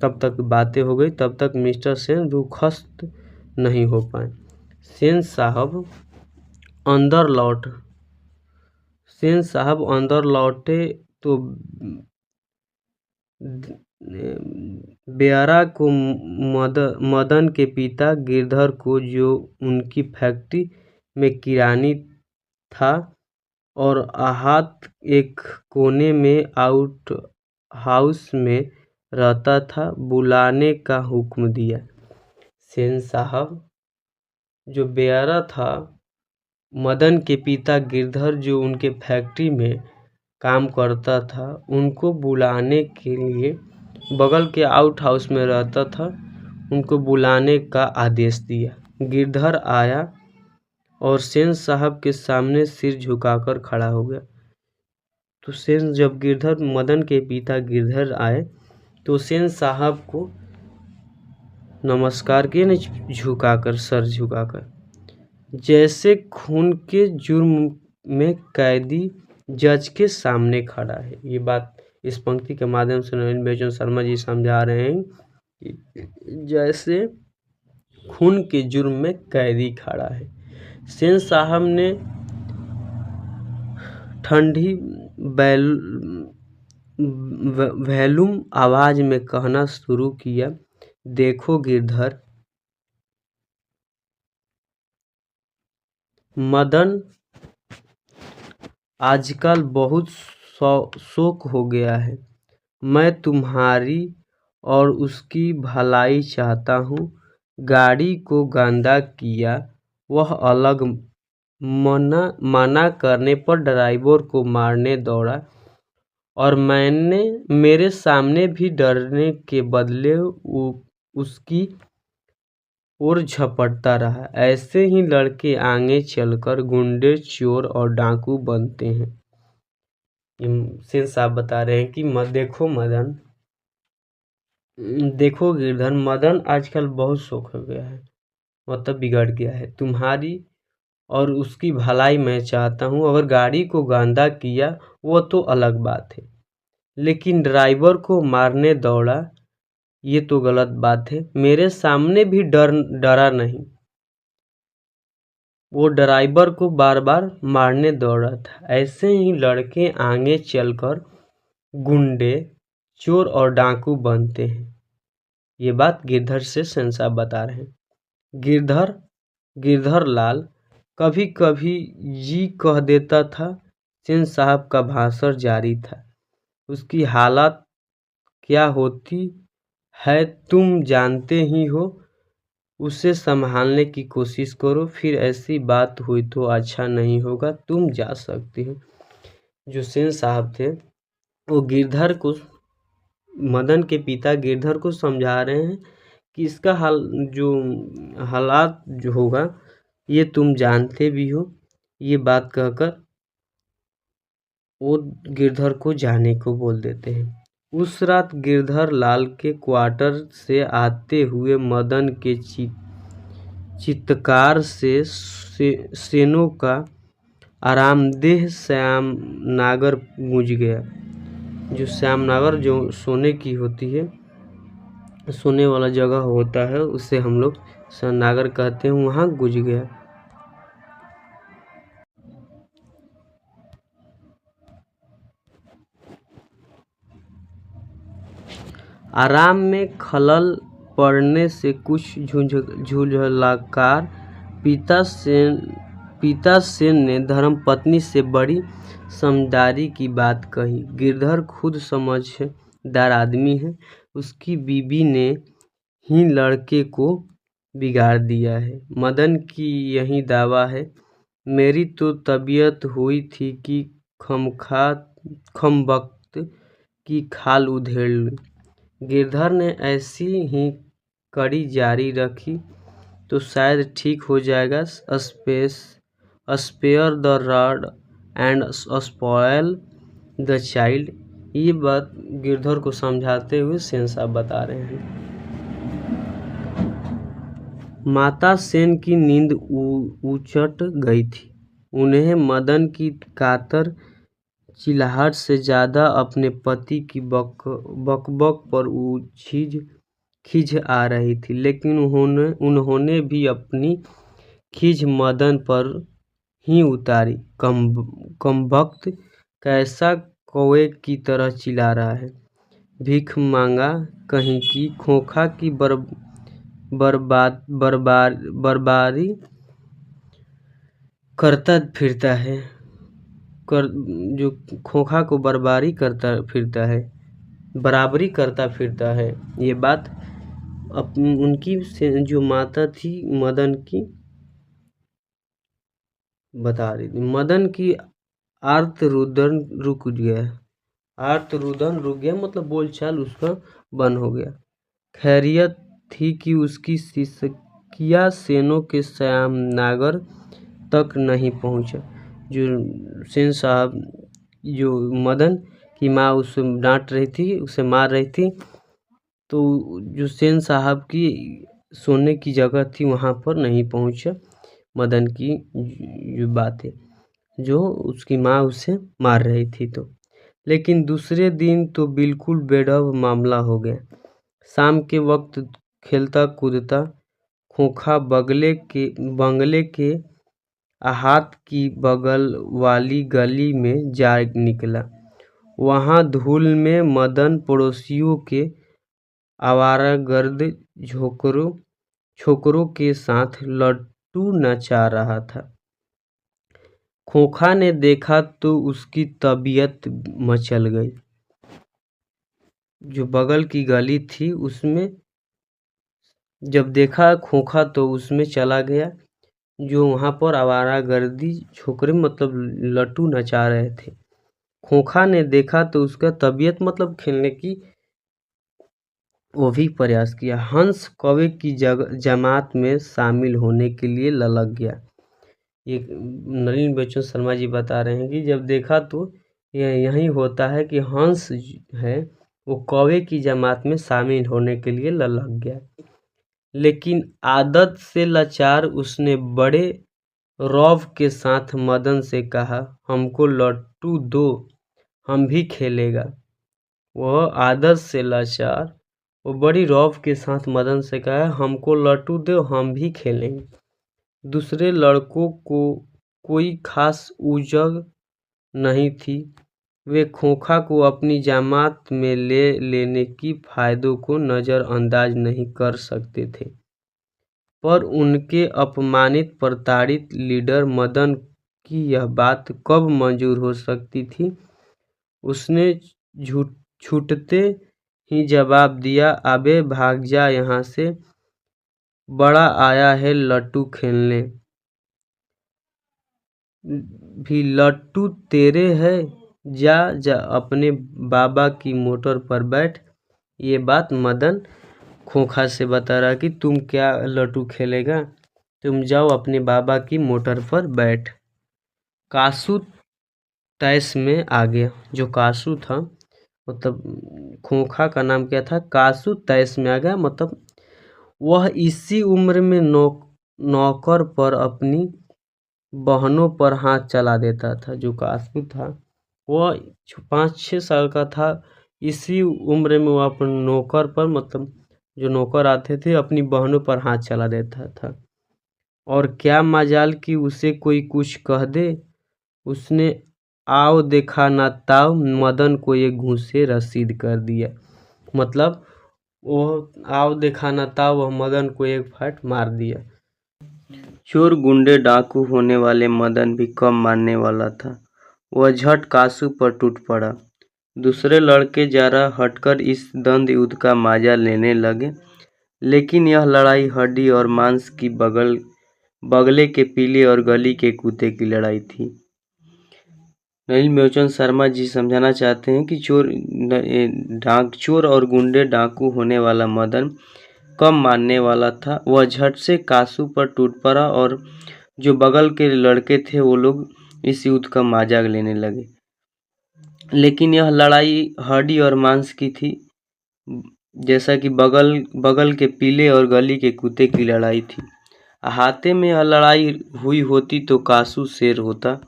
तब तक बातें हो गई, तब तक मिस्टर सेन रुखस्त नहीं हो पाए। सेन साहब अंदर लौटे तो बेयारा को मदन के पिता गिरधर को, जो उनकी फैक्ट्री में किरानी था और आहत एक कोने में आउट हाउस में रहता था, बुलाने का हुक्म दिया। सेन साहब जो बेयारा था, मदन के पिता गिरधर जो उनके फैक्ट्री में काम करता था, उनको बुलाने के लिए, बगल के आउट हाउस में रहता था, उनको बुलाने का आदेश दिया। गिरधर आया और सेन साहब के सामने सिर झुकाकर खड़ा हो गया। तो सेन जब मदन के पिता गिरधर आए तो सेन साहब को नमस्कार किए, न झुकाकर, सर झुकाकर, जैसे खून के जुर्म में कैदी जज के सामने खड़ा है। ये बात इस पंक्ति के माध्यम से नवीन बेचन शर्मा जी समझा रहे हैं कि जैसे खून के जुर्म में कैदी खड़ा है। सेन साहब ने ठंडी वॉल्यूम आवाज में कहना शुरू किया, देखो गिरधर, मदन आजकल बहुत शौक हो गया है। मैं तुम्हारी और उसकी भलाई चाहता हूँ। गाड़ी को गंदा किया वह अलग, मना करने पर ड्राइवर को मारने दौड़ा और मेरे सामने भी डरने के बदले उसकी और झपटता रहा। ऐसे ही लड़के आगे चलकर गुंडे, चोर और डाकू बनते हैं। सिंह साहब बता रहे हैं कि देखो मदन, देखो गिरधर, मदन आजकल बहुत शौक हो गया है, मतलब बिगड़ गया है। तुम्हारी और उसकी भलाई मैं चाहता हूँ। अगर गाड़ी को गंदा किया वो तो अलग बात है, लेकिन ड्राइवर को मारने दौड़ा ये तो गलत बात है। मेरे सामने भी डरा नहीं, वो ड्राइवर को बार बार मारने दौड़ा था। ऐसे ही लड़के आगे चलकर गुंडे, चोर और डाकू बनते हैं। ये बात गिरधर से सिंह साहब बता रहे हैं। गिरधर लाल कभी कभी जी कह देता था। सिंह साहब का भाषण जारी था। उसकी हालत क्या होती है तुम जानते ही हो। उसे संभालने की कोशिश करो, फिर ऐसी बात हुई तो अच्छा नहीं होगा। तुम जा सकते हो। जो सिंह साहब थे वो गिरधर को, मदन के पिता गिरधर को समझा रहे हैं कि इसका हालात जो होगा ये तुम जानते भी हो। ये बात कहकर वो गिरधर को जाने को बोल देते हैं। उस रात गिरधर लाल के क्वार्टर से आते हुए मदन के चित्कार से सेनों का आरामदेह श्यामनागर गूंज गया। जो श्यामनागर जो सोने की होती है, सोने वाला जगह होता है, उसे हम लोग श्यामनागर कहते हैं, वहाँ गूंज गया। आराम में खलल पड़ने से कुछ झुंझलाकार पिता सेन ने धर्मपत्नी से बड़ी समझदारी की बात कही। गिरधर खुद समझदार आदमी है। उसकी बीबी ने ही लड़के को बिगाड़ दिया है। मदन की यही दावा है। मेरी तो तबीयत हुई थी कि खमबख्त की खाल उधेड़ लूं। गिरधर ने ऐसी ही कड़ी जारी रखी तो शायद ठीक हो जाएगा। Spare the rod and spoil the child. ये बात गिरधर को समझाते हुए सेन साहब बता रहे हैं। माता सेन की नींद उचट गई थी। उन्हें मदन की कातर चिल्लाहट से ज़्यादा अपने पति की बकबक पर खीझ आ रही थी, लेकिन उन्होंने भी अपनी खीझ मदन पर ही उतारी। कमबख्त कैसा कौवे की तरह चिल्ला रहा है, भीख मांगा कहीं की, खोखा की बर्बारी करता फिरता है, जो खोखा को बराबरी करता फिरता है। ये बात उनकी जो माता थी मदन की बता रही थी। मदन की आर्तरुदन रुक गया, मतलब बोलचाल उसका बंद हो गया। खैरियत थी कि उसकी सिसकिया सेनों के श्यामनागर तक नहीं पहुंचा। जो सेन साहब, जो मदन की माँ उसे डांट रही थी, उसे मार रही थी, तो जो सेन साहब की सोने की जगह थी वहाँ पर नहीं पहुंचा। मदन की जो बात है, जो उसकी माँ उसे मार रही थी। तो लेकिन दूसरे दिन तो बिल्कुल बेढब मामला हो गया। शाम के वक्त खेलता कूदता खोखा बंगले के हाथ की बगल वाली गली में जा निकला। वहाँ धूल में मदन पड़ोसियों के आवारागर्द छोकरों के साथ लट्टू नचा रहा था। खोखा ने देखा तो उसकी तबीयत मचल गई। जो बगल की गली थी उसमें जब देखा खोखा तो उसमें चला गया। जो वहाँ पर आवारागर्दी छोकरे मतलब लट्टू नचा रहे थे। खोखा ने देखा तो उसका तबीयत मतलब खेलने की वो भी प्रयास किया। हंस कौवे की जमात में शामिल होने के लिए ललक गया। ये नलिनी बेचन शर्मा जी बता रहे हैं कि जब देखा तो यही होता है कि हंस है वो कौवे की जमात में शामिल होने के लिए ललक गया, लेकिन आदत से लाचार उसने बड़े रौब के साथ मदन से कहा, हमको लट्टू दो, हम भी खेलेगा। वह आदत से लाचार वो बड़ी रौब के साथ मदन से कहा, हमको लट्टू दो, हम भी खेलेंगे। दूसरे लड़कों को कोई खास उजग नहीं थी। वे खोखा को अपनी जमात में ले लेने की फायदों को नज़रअंदाज नहीं कर सकते थे, पर उनके अपमानित प्रताड़ित लीडर मदन की यह बात कब मंजूर हो सकती थी। उसने छूटते ही जवाब दिया, अबे भाग जा यहाँ से, बड़ा आया है लट्टू खेलने। भी लट्टू तेरे है, जा जा अपने बाबा की मोटर पर बैठ। ये बात मदन खोखा से बता रहा कि तुम क्या लट्टू खेलेगा, तुम जाओ अपने बाबा की मोटर पर बैठ। कासू तैस में आ गया। जो कासू था मतलब खोखा का नाम क्या था, कासू तैस में आ गया। मतलब वह इसी उम्र में नौकर पर अपनी बहनों पर हाथ चला देता था। जो कासू था वह 5-6 साल का था, इसी उम्र में वह अपने नौकर पर मतलब जो नौकर आते थे अपनी बहनों पर हाथ चला देता था। और क्या मजाल कि उसे कोई कुछ कह दे। उसने आओ देखा ना ताव मदन को एक घूंसे रसीद कर दिया। मतलब वो आओ देखा ना ताव वह मदन को एक फट मार दिया। चोर गुंडे डाकू होने वाले मदन भी कम मानने वाला था। वह झट कासू पर टूट पड़ा। दूसरे लड़के जरा हटकर इस द्वंद युद्ध का मजा लेने लगे, लेकिन यह लड़ाई हड्डी और मांस की बगले के पीले और गली के कुत्ते की लड़ाई थी। नलिनी बेचन शर्मा जी समझाना चाहते हैं कि चोर और गुंडे डाकू होने वाला मदन कम मानने वाला था। वह झट से कासू पर टूट पड़ा और जो बगल के लड़के थे वो लोग इस युद्ध का मजा लेने लगे, लेकिन यह लड़ाई हड्डी और मांस की थी, जैसा कि बगल के पीले और गली के कुत्ते की लड़ाई थी। हाथे में यह लड़ाई हुई होती तो कासू शेर होता।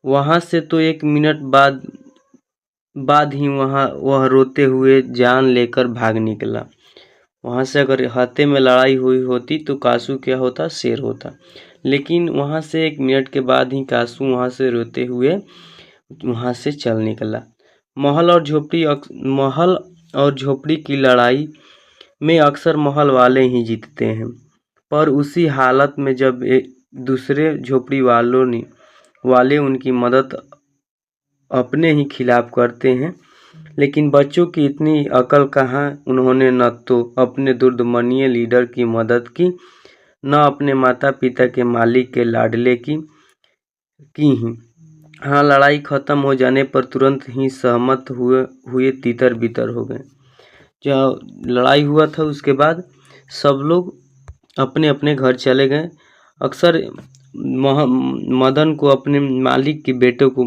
वहां से तो 1 मिनट बाद ही वह रोते हुए जान लेकर भाग निकला। वहां से अगर हाथे में लड़ाई हुई होती तो कासू क्या होता, शेर होता। लेकिन वहां से 1 मिनट के बाद ही कासू वहां से रोते हुए वहां से चल निकला। महल और झोपड़ी की लड़ाई में अक्सर महल वाले ही जीतते हैं, पर उसी हालत में जब दूसरे झोपड़ी वाले उनकी मदद अपने ही खिलाफ करते हैं। लेकिन बच्चों की इतनी अकल कहाँ, उन्होंने न तो अपने दुर्दमनीय लीडर की मदद की, न अपने माता पिता के मालिक के लाडले की ही। हाँ, लड़ाई खत्म हो जाने पर तुरंत ही सहमत हुए तितर बितर हो गए। जो लड़ाई हुआ था उसके बाद सब लोग अपने अपने घर चले गए। अक्सर मदन को अपने मालिक के बेटे को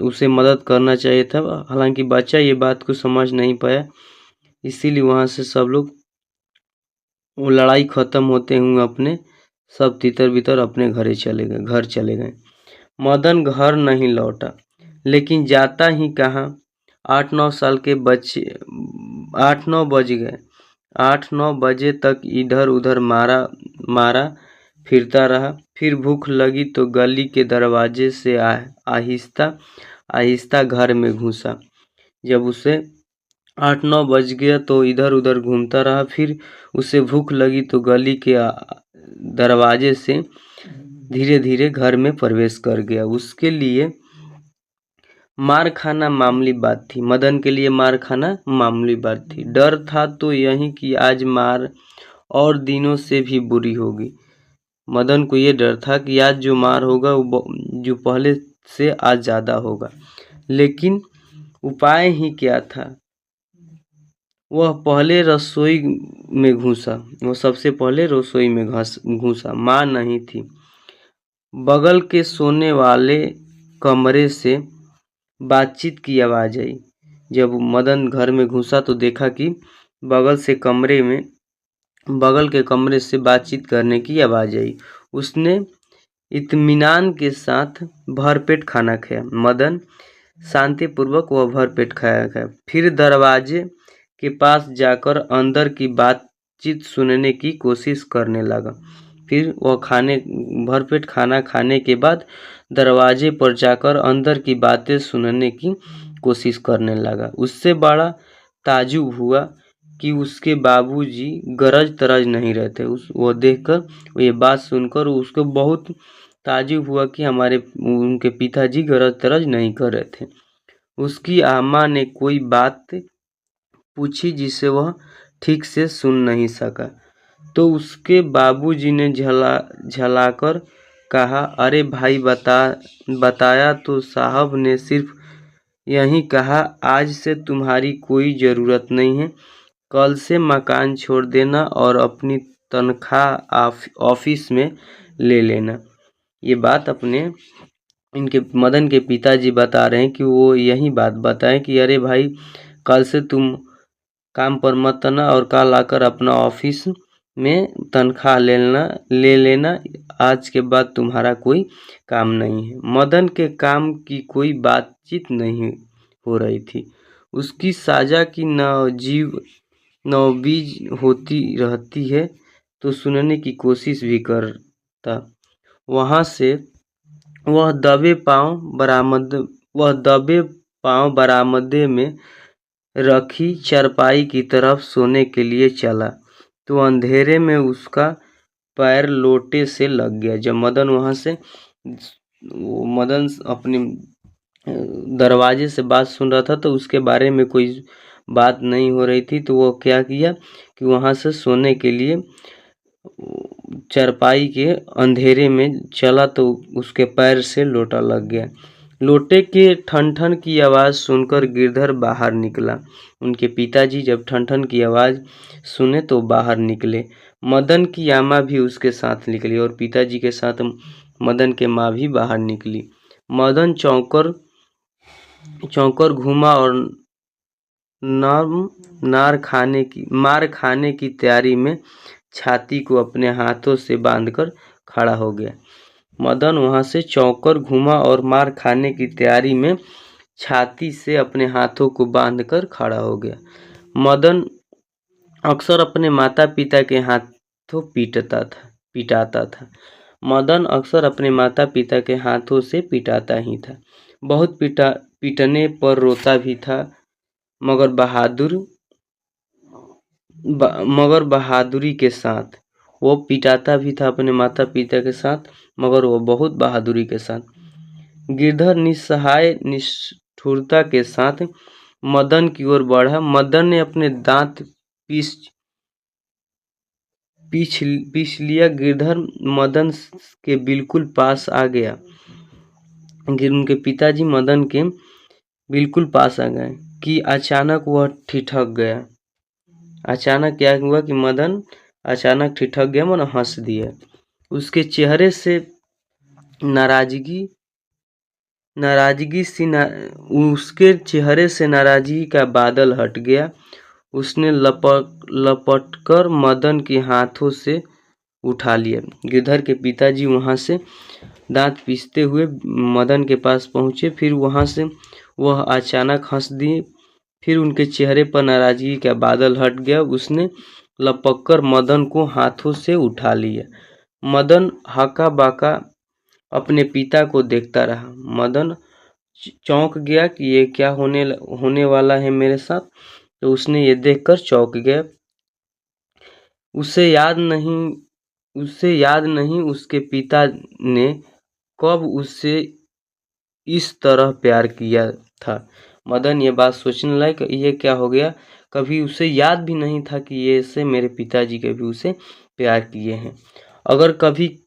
उसे मदद करना चाहिए था, हालांकि बच्चा ये बात को समझ नहीं पाया, इसीलिए वहां से सब लोग वो लड़ाई खत्म होते हुए अपने सब तितर बितर अपने घर चले गए। मदन घर नहीं लौटा, लेकिन जाता ही कहाँ, 8-9 साल के बच्चे 8-9 बज गए। 8-9 बजे तक इधर उधर मारा फिरता रहा। फिर भूख लगी तो गली के दरवाजे से आहिस्ता आहिस्ता घर में घुसा। जब उसे 8-9 बज गया तो इधर उधर घूमता रहा। फिर उसे भूख लगी तो गली के दरवाजे से धीरे धीरे घर में प्रवेश कर गया। उसके लिए मार खाना मामूली बात थी। मदन के लिए मार खाना मामूली बात थी। डर था तो यही कि आज मार और दिनों से भी बुरी होगी। मदन को ये डर था कि आज जो मार होगा वो जो पहले से आज ज़्यादा होगा। लेकिन उपाय ही क्या था? वह पहले रसोई में घुसा। वो सबसे पहले रसोई में घुसा। माँ नहीं थी। बगल के सोने वाले कमरे से बातचीत की आवाज़ आई। जब मदन घर में घुसा तो देखा कि बगल के कमरे से बातचीत करने की आवाज़ आई। उसने इत्मीनान के साथ भरपेट खाना खाया। मदन शांतिपूर्वक वह भरपेट खाया। फिर दरवाजे के पास जाकर अंदर की बातचीत सुनने की कोशिश करने लगा। फिर वह भरपेट खाना खाने के बाद दरवाजे पर जाकर अंदर की बातें सुनने की कोशिश करने लगा। उससे बड़ा ताज्जुब हुआ कि उसके बाबूजी गरज तरज नहीं रहते। वो देखकर, ये बात सुनकर उसको बहुत ताज्जुब हुआ कि उनके पिताजी गरज तरज नहीं कर रहे थे। उसकी अम्मा ने कोई बात पूछी जिसे वह ठीक से सुन नहीं सका, तो उसके बाबूजी ने झलाकर कहा, अरे भाई बताया तो साहब ने सिर्फ यही कहा, आज से तुम्हारी कोई ज़रूरत नहीं है। कल से मकान छोड़ देना और अपनी तनख्वाह ऑफिस में ले लेना। ये बात इनके मदन के पिताजी बता रहे हैं कि वो यही बात बताएं कि अरे भाई, कल से तुम काम पर मत आना और कल आकर अपना ऑफिस में तनख्वाह ले लेना। आज के बाद तुम्हारा कोई काम नहीं है। मदन के काम की कोई बातचीत नहीं हो रही थी। उसकी साजा की नौबीज होती रहती है तो सुनने की कोशिश भी करता। वहाँ से वह दबे पांव बरामदे में रखी चारपाई की तरफ सोने के लिए चला तो अंधेरे में उसका पैर लोटे से लग गया। जब मदन अपने दरवाजे से बात सुन रहा था तो उसके बारे में कोई बात नहीं हो रही थी, तो वो क्या किया कि वहाँ से सोने के लिए चारपाई के अंधेरे में चला तो उसके पैर से लोटा लग गया। लोटे के ठन-ठन की आवाज़ सुनकर गिरधर बाहर निकला। उनके पिताजी जब ठन-ठन की आवाज़ सुने तो बाहर निकले। मदन की अम्मा भी उसके साथ निकली और पिताजी के साथ मदन के माँ भी बाहर निकली। मदन चौंकर घूमा और मार खाने की तैयारी में छाती को अपने हाथों से बांधकर खड़ा हो गया। मदन वहां से चौंकर घूमा और मार खाने की तैयारी में छाती से अपने हाथों को बांधकर खड़ा हो गया। मदन अक्सर अपने माता पिता के हाथों पिटाता था। मदन अक्सर अपने माता पिता के हाथों से पिटाता ही था। बहुत पीटने पर रोता भी था, मगर बहादुरी के साथ। वो पिटाता भी था अपने माता पिता के साथ, मगर वो बहुत बहादुरी के साथ। गिरधर निस्सहाय निष्ठुरता के साथ मदन की ओर बढ़ा। मदन ने अपने दांत पीस लिया। गिरधर मदन के बिल्कुल पास आ गया। उनके पिताजी मदन के बिल्कुल पास आ गए कि अचानक वह ठिठक गया। अचानक क्या हुआ कि मदन अचानक ठिठक गया, मन हंस दिया। उसके चेहरे से नाराजगी का बादल हट गया। उसने लपटकर मदन के हाथों से उठा लिया। गिरधर के पिताजी वहां से दांत पीसते हुए मदन के पास पहुंचे। फिर वहां से वह अचानक हंस दिए। फिर उनके चेहरे पर नाराजगी का बादल हट गया। उसने लपककर मदन को हाथों से उठा लिया। मदन हका बाका अपने पिता को देखता रहा। मदन चौंक गया कि ये क्या होने वाला है मेरे साथ। तो उसने ये देखकर चौंक गया। उसे याद नहीं उसके पिता ने कब उससे इस तरह प्यार किया था। मदन ये बात सोचने लगा कि ये क्या हो गया। कभी उसे याद भी नहीं था कि ये से मेरे पिताजी कभी उसे प्यार किए हैं। अगर कभी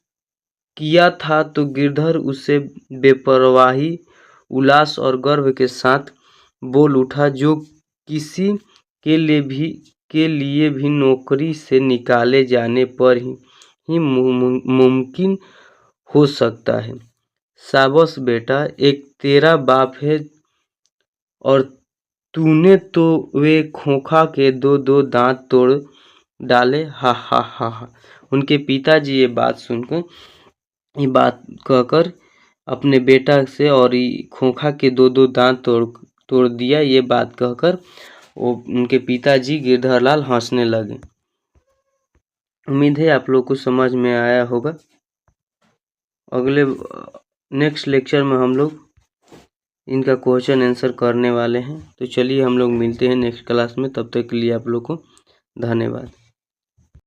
किया था तो गिरधर उसे बेपरवाही, उल्लास और गर्व के साथ बोल उठा, जो किसी के लिए भी नौकरी से निकाले जाने पर ही मुमकिन हो सकता है। शाबाश बेटा, एक तेरा बाप है और तूने तो वे खोखा के दो दो दांत तोड़ डाले। हा हा हा हा। उनके पिताजी ये बात कहकर अपने बेटा से और खोखा के दो दो दांत तोड़ दिया, ये बात कहकर वो उनके पिताजी गिरधरलाल हंसने लगे। उम्मीद है आप लोग को समझ में आया होगा। अगले नेक्स्ट लेक्चर में हम लोग इनका क्वेश्चन आंसर करने वाले हैं। तो चलिए हम लोग मिलते हैं नेक्स्ट क्लास में, तब तक के लिए आप लोग को धन्यवाद।